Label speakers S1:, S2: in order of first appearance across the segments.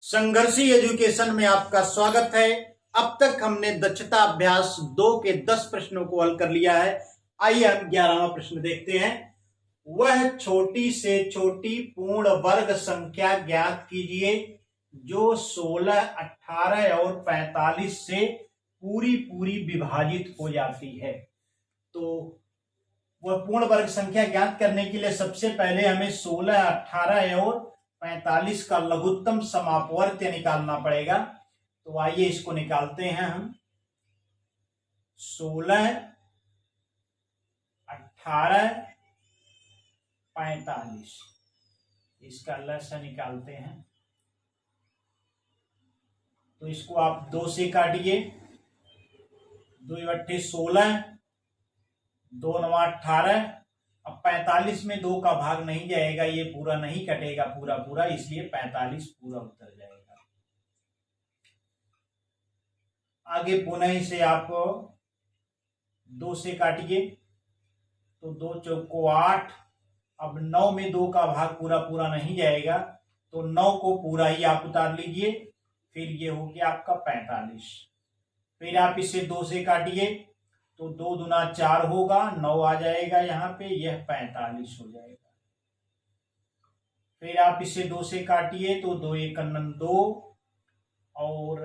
S1: संघर्षी education में आपका स्वागत है। अब तक हमने दक्षता अभ्यास 2 के 10 प्रश्नों को हल कर लिया है। आइए हम 11वां प्रश्न देखते हैं। वह छोटी से छोटी पूर्ण वर्ग संख्या ज्ञात कीजिए जो 16, 18 और 45 से पूरी पूरी विभाजित हो जाती है। तो वह पूर्ण वर्ग संख्या ज्ञात करने के लिए सबसे पहले हमें 16, 18 और 45 का लघुत्तम समापवर्त्य निकालना पड़ेगा। तो आइए इसको निकालते हैं हम। 16, 18, 45 इसका लसा निकालते हैं। तो इसको आप 2 से काटिए। 2 × 16, 2 × 18। अब 45 में 2 का भाग नहीं जाएगा, ये पूरा नहीं कटेगा पूरा, इसलिए 45 पूरा उतर जाएगा। आगे पुनः इसे आप 2 से काटिए। तो 2 चौको 8। अब 9 में 2 का भाग पूरा नहीं जाएगा, तो 9 को पूरा ही आप उतार लीजिए। फिर ये हो गया आपका 45। फिर आप इसे 2 से काटिए। तो 2 दूना 4 होगा, 9 आ जाएगा यहाँ पे, यह 45 हो जाएगा। फिर आप इसे 2 से काटिए। तो 2 × 1 = 2 और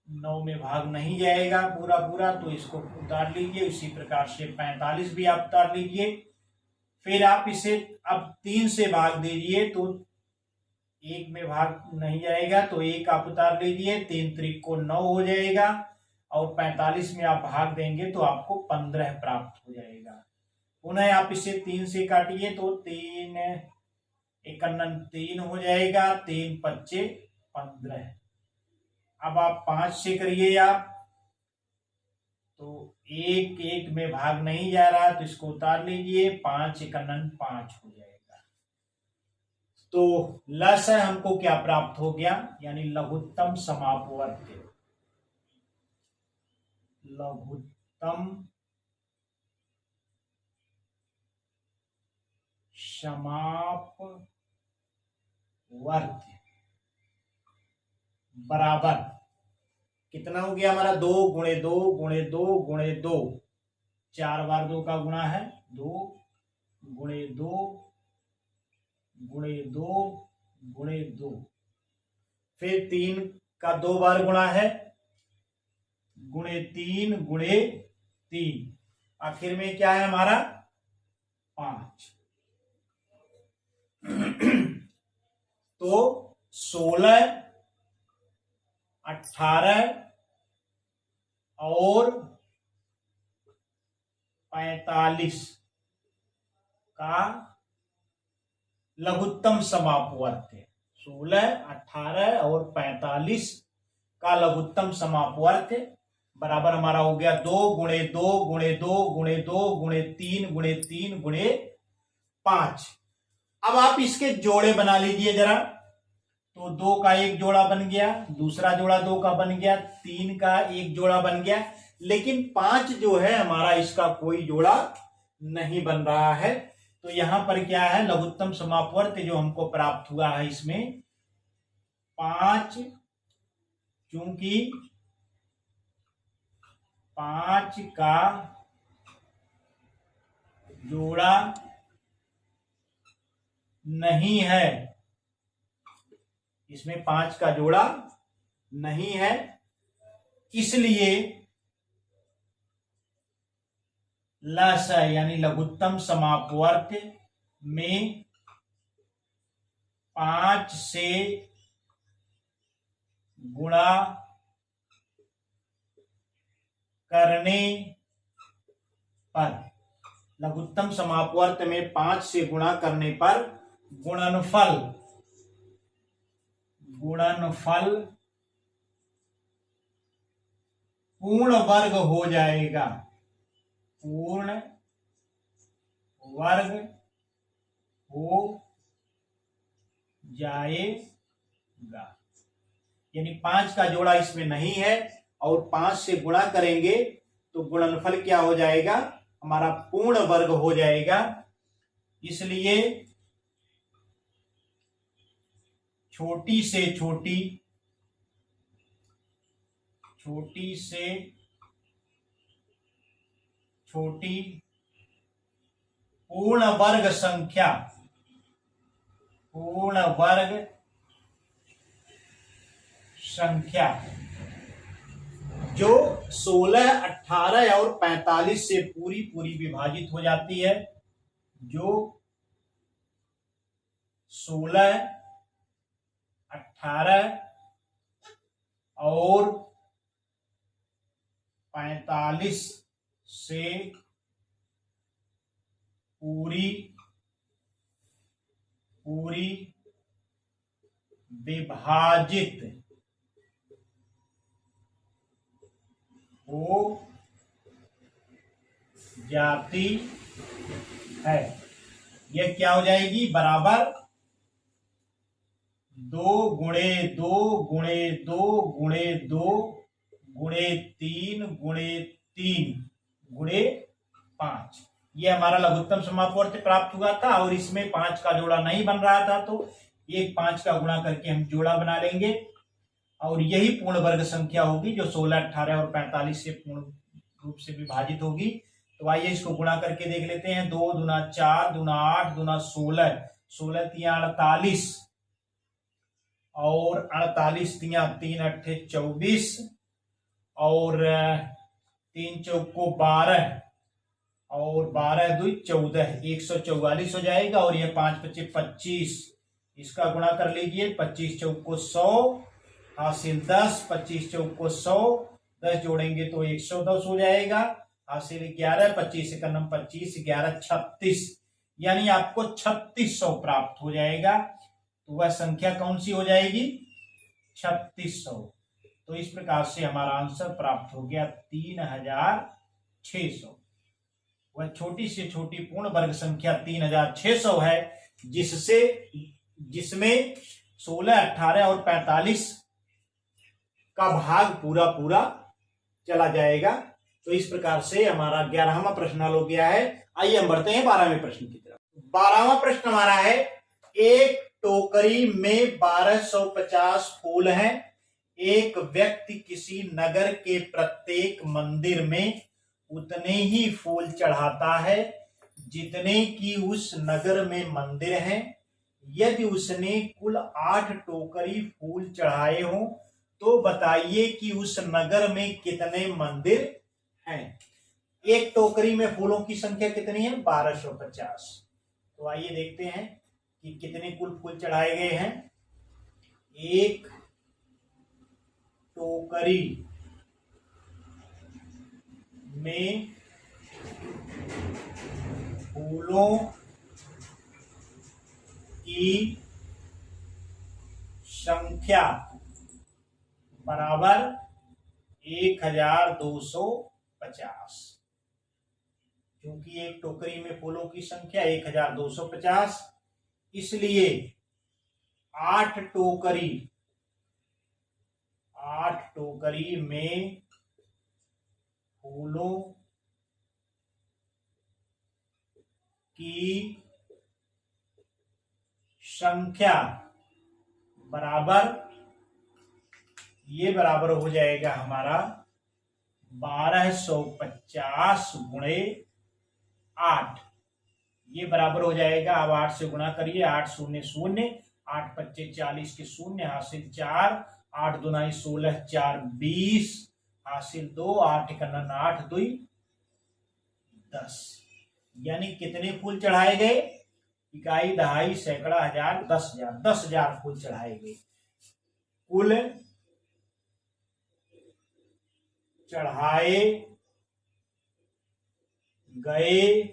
S1: 9 में भाग नहीं जाएगा पूरा, तो इसको उतार लीजिए। इसी प्रकार से 45 भी आप उतार लीजिए। फिर आप इसे अब 3 से भाग दीजिए। तो 1 में भाग नहीं जाएगा, तो 1 आप उतार लीजिए। 3 × 3 = 9 हो जाएगा और 45 में आप भाग देंगे तो आपको 15 प्राप्त हो जाएगा। पुनः आप इसे 3 से काटिए। तो 3 × 1 = 3 हो जाएगा। 3 × 5 = 15। अब आप 5 से करिए आप। तो 1 में भाग नहीं जा रहा, तो इसको उतार लीजिए। 5 × 1 = 5 हो जाएगा। तो लसा हमको क्या प्राप्त हो गया, यानी लघुत्तम समापवर्त्य। लघुत्तम समापवर्त्य बराबर कितना हो गया हमारा, 2 × 2 × 2 × 2। 4 बार 2 का गुणा है। 2 × 2 × 2 × 2। फिर 3 का 2 बार गुणा है, ×3 × 3। आखिर में क्या है हमारा, 5। तो 16, 18 और 45 का लघुत्तम समापवर्त्य। 16, 18 और 45 का लघुत्तम समापवर्त्य बराबर हमारा हो गया 2 × 2 × 2 × 2 × 3 × 3 × 5। अब आप इसके जोड़े बना लीजिए जरा। तो 2 का एक जोड़ा बन गया, दूसरा जोड़ा 2 का बन गया, 3 का एक जोड़ा बन गया, लेकिन 5 जो है हमारा, इसका कोई जोड़ा नहीं बन रहा है। तो यहां पर क्या है, लघुत्तम समापवर्त्य जो हमको प्राप्त हुआ है इसमें 5, चूंकि 5 का जोड़ा नहीं है, इसमें 5 का जोड़ा नहीं है, इसलिए लसा यानी लघुत्तम समापवर्त्य में 5 से गुणा करने पर, लघुत्तम समापवर्त्य में 5 से गुणा करने पर गुणनफल पूर्ण वर्ग हो जाएगा। पूर्ण वर्ग हो जाएगा, यानी 5 का जोड़ा इसमें नहीं है और 5 से गुणा करेंगे तो गुणनफल क्या हो जाएगा, हमारा पूर्ण वर्ग हो जाएगा। इसलिए छोटी से छोटी पूर्ण वर्ग संख्या जो 16, 18 और 45 से पूरी विभाजित हो जाती है, जो 16, 18 और 45 से पूरी विभाजित हो जाती है। यह क्या हो जाएगी? बराबर 2 गुणे 2 गुणे 2 गुणे 2 गुणे 3 गुणे 3 गुणे 5। ये हमारा लघुत्तम समापवर्त प्राप्त हुआ था और इसमें 5 का जोड़ा नहीं बन रहा था, तो एक 5 का गुणा करके हम जोड़ा बना लेंगे और यही पूर्ण वर्ग संख्या होगी जो 16, 18 और 45 से पूर्ण रूप से विभाजित होगी। तो आइए इसको गुणा करके देख लेते हैं। 2 दूना 4 दूना 8 दूना 16, 16 तिया 48 और 48 तिया 3 अट्ठे 24 और 3 चौको 12 और 12 दूई 14, 144 हो जाएगा। और यह 5 पच्चे 25, इसका गुणा कर लीजिए। 25 चौको 100 हासिल 10, 25 चौको 100, 10 जोड़ेंगे तो 110 हो जाएगा। हासिल 11, 25 से कन्नम 25, 11 36, यानी आपको 3600 प्राप्त हो जाएगा। तो वह संख्या कौन सी हो जाएगी? 3600। तो इस प्रकार से हमारा आंसर प्राप्त हो गया 3600। वह छोटी से छोटी पूर्ण वर्ग संख्या 3600 है, जिसमें 16, 18 और 45 का भाग पूरा चला जाएगा। तो इस प्रकार से हमारा 11वां प्रश्न हल हो गया है। आइए हम बढ़ते हैं 12वें प्रश्न की तरफ। 12वां प्रश्न हमारा है, एक टोकरी में 1250 फूल हैं। एक व्यक्ति किसी नगर के प्रत्येक मंदिर में उतने ही फूल चढ़ाता है जितने की उस नगर में मंदिर हैं। यदि उसने कुल 8 टोकरी फूल चढ़ाए हों तो बताइए कि उस नगर में कितने मंदिर हैं। एक टोकरी में फूलों की संख्या कितनी है? 1250। तो आइए देखते हैं कि कितने कुल फूल चढ़ाए गए हैं। एक टोकरी में फूलों की संख्या बराबर 1250। क्योंकि एक टोकरी में फूलों की संख्या 1250, इसलिए 8 टोकरी में फूलों की संख्या बराबर, ये बराबर हो जाएगा हमारा 1250 गुणे 8। ये बराबर हो जाएगा, अब 8 से गुणा करिए। 8 शून्य शून्य, 8 पच्चे 40 के शून्य, हासिल 4, 8 दुनाई 16, 4 20, हासिल 2, 8 कन्नन 8 2 10। यानी कितने फूल चढ़ाए गए? इकाई, दहाई, सैकड़ा, हजार, 10,000। 10,000 फूल चढ़ाए गए। कुल चढ़ाए गए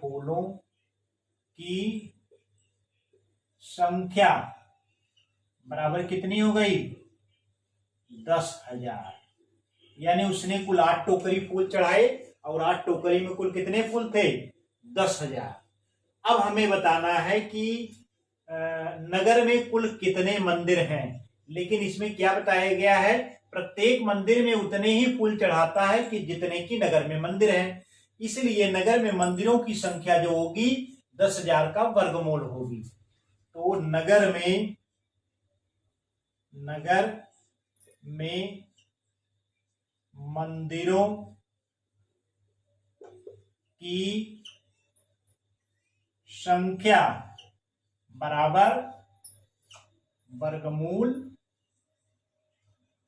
S1: फूलों की संख्या बराबर कितनी हो गई? 10,000। यानी उसने कुल 8 टोकरी फूल चढ़ाए और 8 टोकरी में कुल कितने फूल थे? 10,000। अब हमें बताना है कि नगर में कुल कितने मंदिर हैं, लेकिन इसमें क्या बताया गया है? प्रत्येक मंदिर में उतने ही फूल चढ़ाता है कि जितने की नगर में मंदिर है। इसलिए नगर में मंदिरों की संख्या जो होगी 10,000 का वर्गमूल होगी। तो नगर में मंदिरों की संख्या बराबर वर्गमूल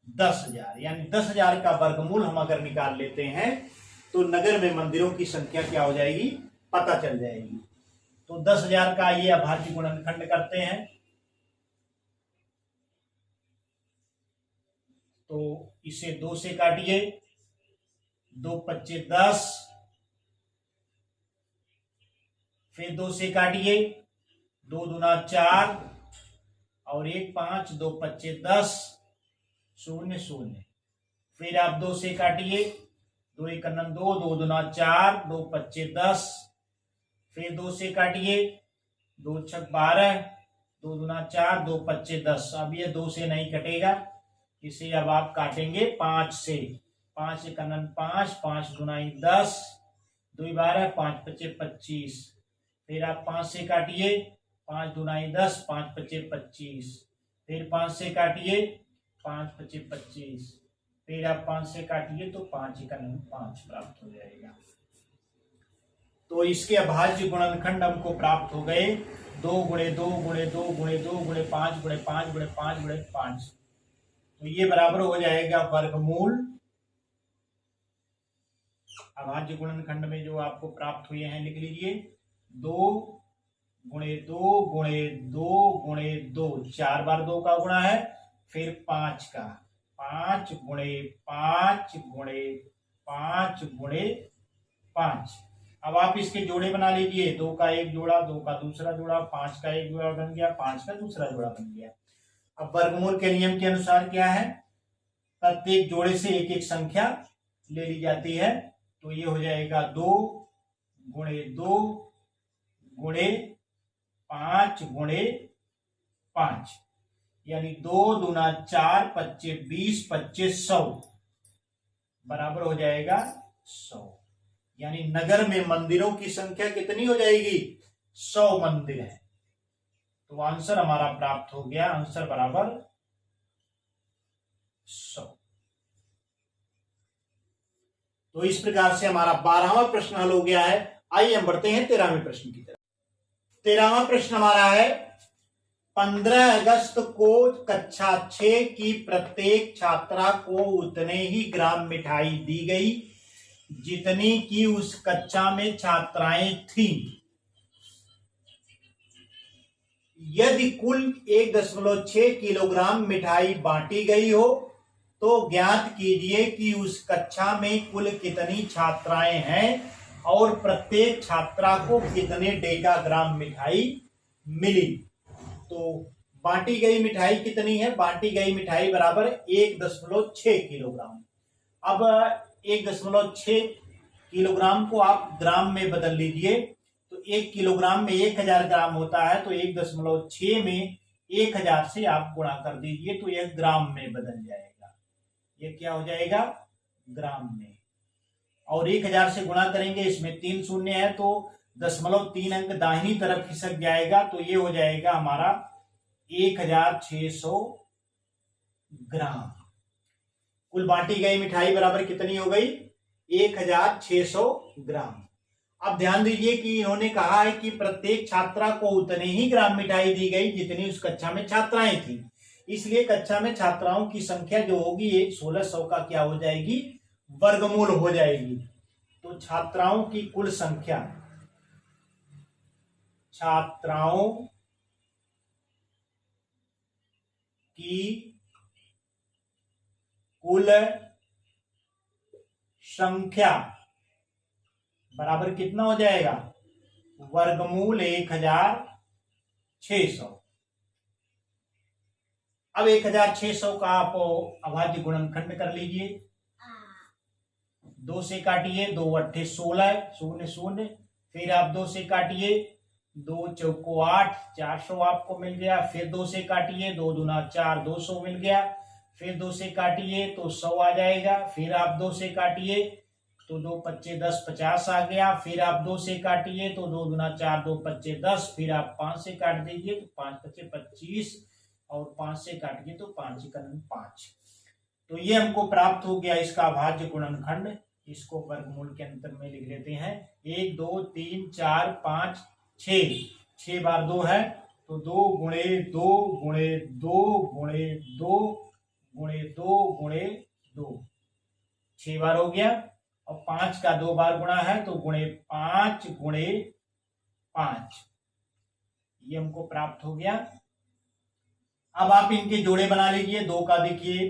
S1: 10,000, यानी 10,000 का वर्गमूल हम अगर निकाल लेते हैं तो नगर में मंदिरों की संख्या क्या हो जाएगी, पता चल जाएगी। तो 10,000 का ये अभाज्य गुणनखंड करते हैं। तो इसे 2 से काटिए, 2 पच्चे 10, फिर 2 से काटिए, 2 दूना 4 और 1 5, 2 पच्चे 10, 0 0। फिर आप 2 से काटिए, 2 1 2, 2 दूना 4, 2 पच्चे 10, फिर 2 से काटिए, 2 6 12, 2 दूना 4, 2 पच्चे 10। अब ये 2 से नहीं कटेगा, इसे अब आप काटेंगे 5 से। 5 1 5, 5 दूना 10, 2 12, 5 पच्चे 25। फिर आप 5 से काटिए, 5 दूना 10, 5 पच्चे 25। फिर 5 से काटिए, 5 पच्चे 25। फिर आप 5 से काटिए तो 5 1 5 प्राप्त हो जाएगा। तो इसके अभाज्य गुणनखंड हमको प्राप्त हो गए 2 गुणे 2 गुणे 2 गुणे 2 गुणे 5 गुणे 5 गुणे 5 गुणे 5। तो ये बराबर हो जाएगा वर्गमूल, अभाज्य गुणनखंड में जो आपको प्राप्त हुए हैं लिख लीजिए, 2 गुणे 2 गुणे 2 गुणे 2, 4 बार 2 का गुणा है, फिर 5 का, 5 गुणे 5 गुणे 5 गुणे 5। अब आप इसके जोड़े बना लीजिए, 2 का एक जोड़ा, 2 का दूसरा जोड़ा, 5 का एक जोड़ा बन गया, 5 का दूसरा जोड़ा बन गया। अब वर्गमूल के नियम के अनुसार क्या है, प्रत्येक जोड़े से एक एक संख्या ले ली जाती है। तो ये हो जाएगा 2 गुणे 2 गुणे 5 गुणे 5, यानी 2 दूना 4 पच्चे 20 पच्चे 100 बराबर हो जाएगा 100। यानी नगर में मंदिरों की संख्या कितनी हो जाएगी, 100 मंदिर है। तो आंसर हमारा प्राप्त हो गया, आंसर बराबर 100। तो इस प्रकार से हमारा 12वां प्रश्न हल हो गया है। आइए हम बढ़ते हैं 13वें प्रश्न की तरफ। 13वां प्रश्न हमारा है, 15 अगस्त को कक्षा 6 की प्रत्येक छात्रा को उतने ही ग्राम मिठाई दी गई जितनी की उस कक्षा में छात्राएं थीं। यदि कुल 1.6 किलोग्राम मिठाई बांटी गई हो तो ज्ञात कीजिए कि उस कक्षा में कुल कितनी छात्राएं हैं और प्रत्येक छात्रा को कितने डेकाग्राम मिठाई मिली। तो बांटी गई मिठाई कितनी है, बांटी गई मिठाई बराबर 1.6 किलोग्राम। अब 1.6 किलोग्राम को आप ग्राम में बदल लीजिए, तो 1 किलोग्राम में 1000 ग्राम होता है, तो 1.6 में 1000 से आप गुणा कर दीजिए तो यह ग्राम में बदल जाएगा। ये क्या हो जाएगा, ग्राम में। और 1000 से गुणा करेंगे, इसमें 3 शून्य है तो 0.3 अंक दाहिनी तरफ खिसक जाएगा, तो ये हो जाएगा हमारा 1600 ग्राम। कुल बांटी गई मिठाई बराबर कितनी हो गई, 1600 ग्राम। अब ध्यान दीजिए कि इन्होंने कहा है कि प्रत्येक छात्रा को उतने ही ग्राम मिठाई दी गई जितनी उस कक्षा में छात्राएं थी। इसलिए कक्षा में छात्राओं की संख्या जो होगी 1600 का क्या हो जाएगी, वर्गमूल हो जाएगी। तो छात्राओं की कुल संख्या, छात्राओं की कुल संख्या बराबर कितना हो जाएगा, वर्गमूल 1600। अब 1600 का आप अभाज्य गुणनखंड कर लीजिए, 2 से काटिए, 2 अट्ठे 16, 0 0। फिर आप 2 से काटिए, 2 चौको 8, 400 आपको मिल गया। फिर 2 से काटिए, 2 दूना 4, 200 मिल गया। फिर 2 से काटिए तो 100 आ जाएगा, फिर आप 2 से काटिए तो 2 पच्चे 10, 50 आ गया, फिर आप 2 से काटिए तो 2 दूना 4, 2 पच्चे 10, फिर आप 5 से काट दीजिए तो 5 पच्चे 25 और 5 से काटिए तो 5 एकन 5। तो ये हमको प्राप्त हो गया इसका अभाज्य गुणनखंड। इसको वर्गमूल के अंतर में लिख लेते हैं। 1 2 3 4 5 6, 6 बार 2 है तो 2 गुणे 2 गुणे 2 गुणे 2 गुणे 2 गुणे 2, 6 बार हो गया। और 5 का 2 बार गुणा है तो गुणे 5 गुणे 5, ये हमको प्राप्त हो गया। अब आप इनके जोड़े बना लीजिए। 2 का देखिए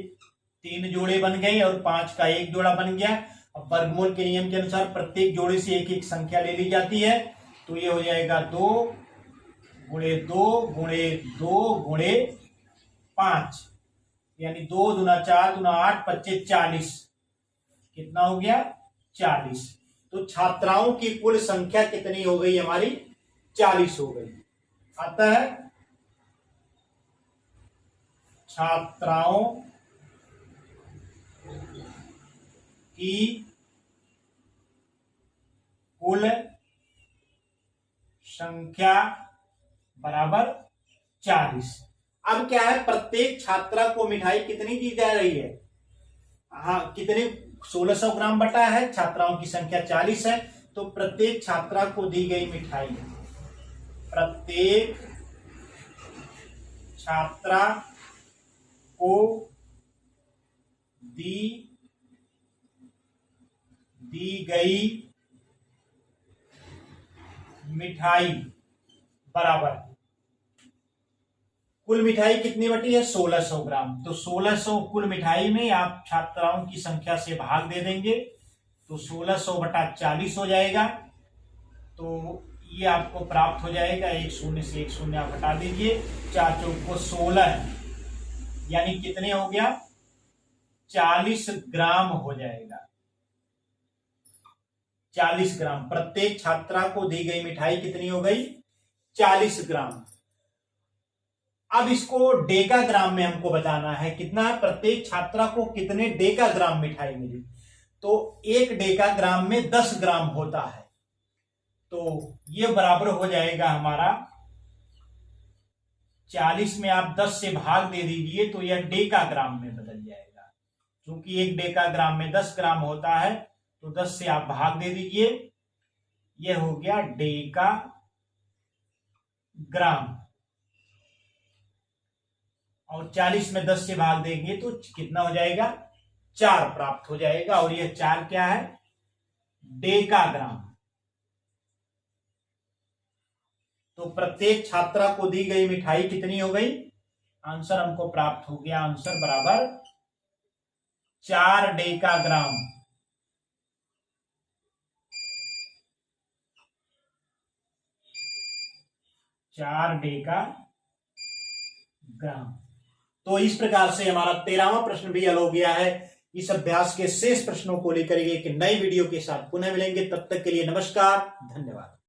S1: 3 जोड़े बन गए और 5 का 1 जोड़ा बन गया। अब वर्गमूल के नियम के अनुसार प्रत्येक जोड़े से एक एक संख्या ले ली जाती है, तो ये हो जाएगा 2 गुणे 2 गुणे 2 गुणे 5, यानी 2 दूना 4 दूना 8 पच्चे 40, कितना हो गया 40। तो छात्राओं की कुल संख्या कितनी हो गई हमारी 40 हो गई। अतः छात्राओं की कुल संख्या बराबर 40। अब क्या है, प्रत्येक छात्रा को मिठाई कितनी दी जा रही है, हाँ कितने 1600 ग्राम बटा है, छात्राओं की संख्या 40 है, तो प्रत्येक छात्रा को दी गई मिठाई, प्रत्येक छात्रा को दी गई मिठाई बराबर, कुल मिठाई कितनी बटी है 1600 ग्राम, तो 1600 कुल मिठाई में आप छात्राओं की संख्या से भाग दे देंगे तो 1600 बटा 40 हो जाएगा। तो ये आपको प्राप्त हो जाएगा, एक शून्य से एक शून्य आप हटा दीजिए, 4 चौक को 16, यानी कितने हो गया 40 ग्राम हो जाएगा। 40 ग्राम, प्रत्येक छात्रा को दी गई मिठाई कितनी हो गई 40 ग्राम। अब इसको डेका ग्राम में हमको बताना है, कितना प्रत्येक छात्रा को कितने डेका ग्राम मिठाई मिली, तो 1 डेका ग्राम में 10 ग्राम होता है, तो ये बराबर हो जाएगा हमारा 40 में आप 10 से भाग दे दीजिए तो यह डेका ग्राम में बदल जाएगा। क्योंकि 1 डेका ग्राम में 10 ग्राम होता है तो 10 से आप भाग दे दीजिए, यह हो गया डेका ग्राम। और 40 में 10 से भाग देंगे तो कितना हो जाएगा 4 प्राप्त हो जाएगा, और यह 4 क्या है डेका ग्राम। तो प्रत्येक छात्रा को दी गई मिठाई कितनी हो गई, आंसर हमको प्राप्त हो गया, आंसर बराबर 4 डेका ग्राम। चार डेका ग्राम। तो इस प्रकार से हमारा 13वां प्रश्न भी हल हो गया है। इस अभ्यास के शेष प्रश्नों को लेकर एक नई वीडियो के साथ पुनः मिलेंगे, तब तक के लिए नमस्कार, धन्यवाद।